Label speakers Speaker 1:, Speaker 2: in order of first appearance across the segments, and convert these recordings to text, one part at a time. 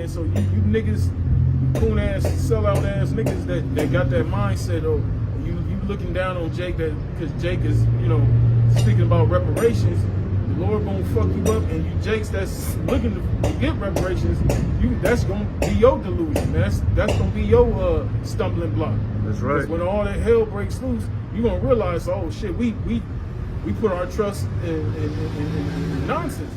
Speaker 1: man. So you niggas, coon ass, sellout ass niggas that got that mindset, oh, you looking down on Jake because Jake is, you know, speaking about reparations. The Lord gonna fuck you up, and you Jakes that's looking to get reparations, that's gonna be your delusion, man. That's gonna be your stumbling block.
Speaker 2: That's right.
Speaker 1: Because when all that hell breaks loose, you gonna realize, oh shit, we put our trust in nonsense.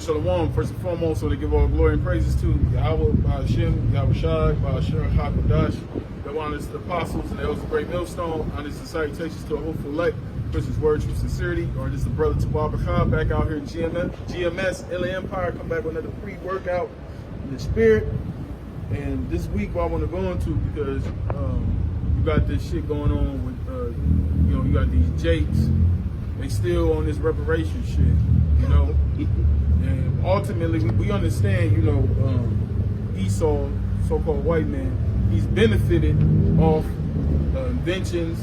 Speaker 1: Shalom. First and foremost, so to give all glory and praises to Yahweh, Ba'ashem, Yahweh Shai, Ba'asher, HaKadosh, the honors the apostles and the elders of Great Millstone, honors and salutations to a hopeful elect, Christian's words with sincerity, or this is the brother Tababakah back out here in GMS, LA Empire, come back with another pre-workout in the spirit. And this week, what I want to go into, because you got this shit going on with, you know, you got these Jakes, they still on this reparation shit, you know. And ultimately, we understand, you know, Esau, so-called white man, he's benefited off inventions,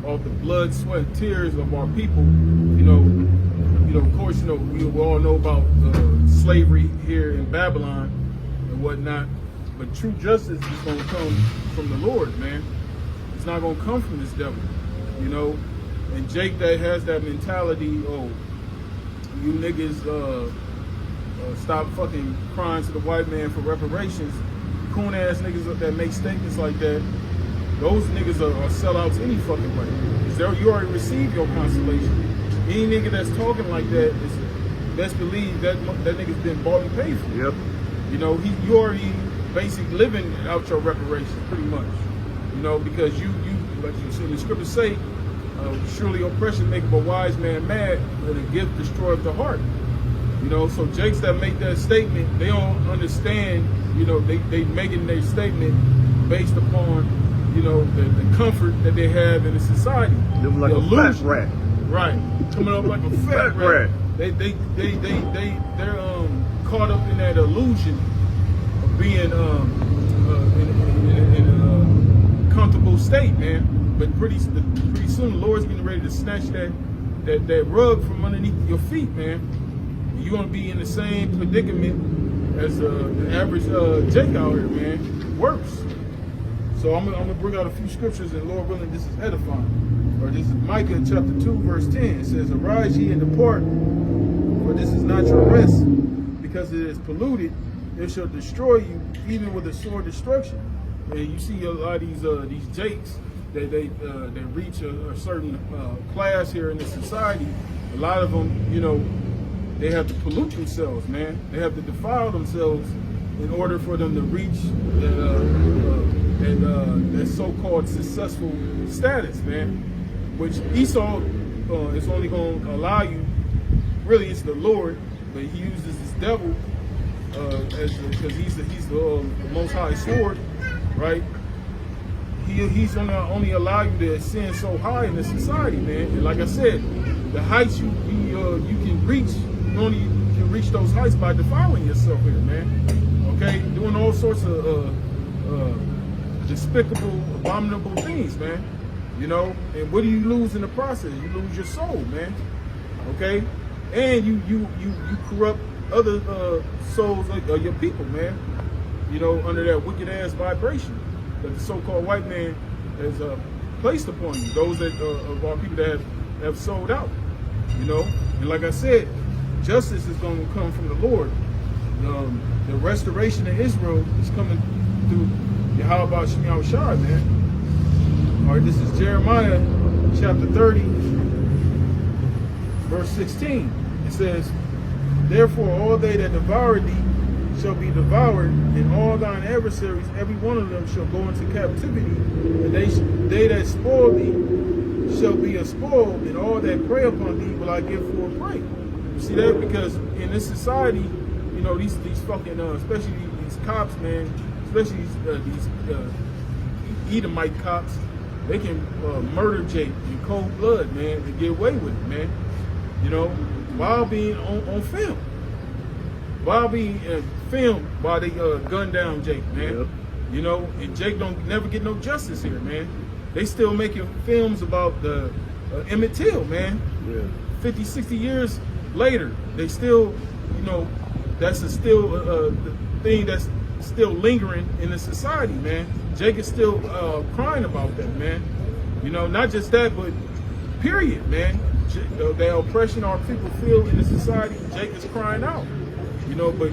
Speaker 1: of the blood, sweat, and tears of our people. You know, of course, you know, we all know about slavery here in Babylon and whatnot. But true justice is going to come from the Lord, man. It's not going to come from this devil, you know. And Jake that has that mentality, oh, you niggas stop fucking crying to the white man for reparations. Coon ass niggas that make statements like that, those niggas are sellouts any fucking way. Because you already received your consolation. Any nigga that's talking like that is best believe that nigga's been bought and paid for.
Speaker 2: Yep.
Speaker 1: You know, you already basically living out your reparations pretty much. You know, because you like you see the scriptures say, surely oppression maketh a wise man mad, but a gift destroyeth the heart. You know, so Jakes that make that statement, they don't understand, you know, they making their statement based upon, you know, the comfort that they have in the society.
Speaker 2: Living like a fat rat.
Speaker 1: Right. Coming up like a fat rat. They're caught up in that illusion of being in a comfortable state, man. But pretty soon the Lord's getting ready to snatch that rug from underneath your feet, man. You're gonna be in the same predicament as the average Jake out here, man. Worse. So I'm gonna bring out a few scriptures, and Lord willing, this is edifying. Or this is Micah chapter 2, verse 10. It says, "Arise ye and depart, for this is not your rest, because it is polluted. It shall destroy you, even with a sword destruction." And you see a lot of these Jakes that they reach a certain class here in the society. A lot of them, you know, they have to pollute themselves, man. They have to defile themselves in order for them to reach that so-called successful status, man. Which Esau is only going to allow you. Really, it's the Lord, but he uses this devil because he's the Most High sword, right? He's going to only allow you to ascend so high in the society, man. And like I said, the heights you can reach. You only can reach those heights by defiling yourself here, man. Okay? Doing all sorts of despicable, abominable things, man. You know? And what do you lose in the process? You lose your soul, man. Okay? And you corrupt other souls of your people, man. You know, under that wicked ass vibration that the so-called white man has placed upon you. Those that of our people that have sold out. You know? And like I said, justice is going to come from the Lord. The restoration of Israel is coming through Yahweh Shemiah Shai, man. All right, this is Jeremiah chapter 30, verse 16. It says, "Therefore all they that devour thee shall be devoured, and all thine adversaries, every one of them, shall go into captivity, and they that spoil thee shall be a spoil, and all that prey upon thee will I give for a prey. You see that? Because in this society, you know, these fucking, especially these cops, man, especially these Edomite cops, they can murder Jake in cold blood, man, and get away with it, man. You know, while being on film. While being filmed while they gun down Jake, man. Yep. You know, and Jake don't never get no justice here, man. They still making films about the Emmett Till, man. Yeah. 50, 60 years later, they still, you know, that's still the thing that's still lingering in the society, man. Jake is still crying about that, man. You know, not just that, but period, man. The oppression our people feel in the society, Jake is crying out. You know, but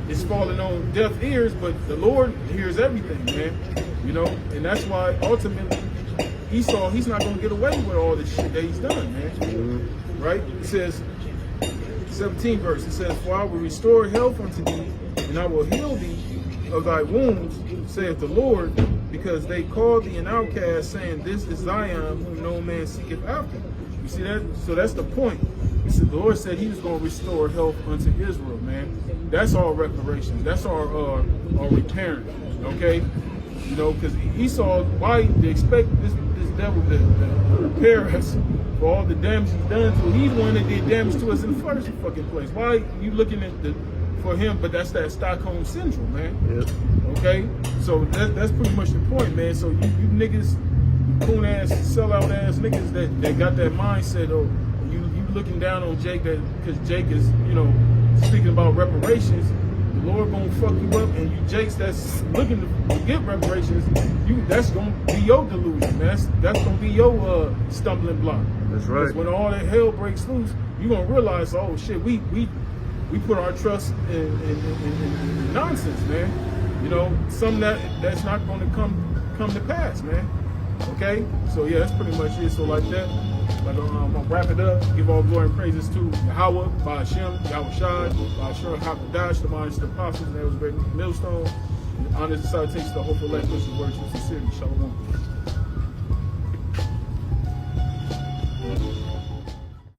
Speaker 1: it's falling on deaf ears, but the Lord hears everything, man. You know, and that's why ultimately Esau, he's not going to get away with all this shit that he's done, man. Mm-hmm. Right? It says, 17 verse, it says, for I will restore health unto thee, and I will heal thee of thy wounds, saith the Lord, because they call thee an outcast, saying, this is Zion, whom no man seeketh after. You see that? So that's the point. He said, the Lord said he was going to restore health unto Israel, man. That's our reparations. That's our repairing, okay? You know, because Esau, why they expect this devil to repair us for all the damage he's done to? He's the one that did damage to us in the first fucking place. Why you looking at for him? But that's that Stockholm syndrome, man. Yep. Okay? So that's pretty much the point, man. So you niggas, coon ass, sellout ass niggas that got that mindset of you looking down on Jake because Jake is, you know, speaking about reparations. The Lord gonna fuck you up, and you Jakes that's looking to get reparations, that's gonna be your delusion, man. That's gonna be your stumbling block. That's right. Because when all that hell breaks loose, you gonna realize, oh shit, we put our trust in nonsense, man. You know, something that's not gonna come to pass, man. Okay, so yeah, that's pretty much it. So like that, but I'm gonna wrap it up. Give all glory and praises to Yahweh, by Hashem, Yahweh Shai, by Shur HaKadosh, the minds, the apostles, and there was a great millstone. Honors and salutations to the hopeful elect, which is words of sincerity. Shalom.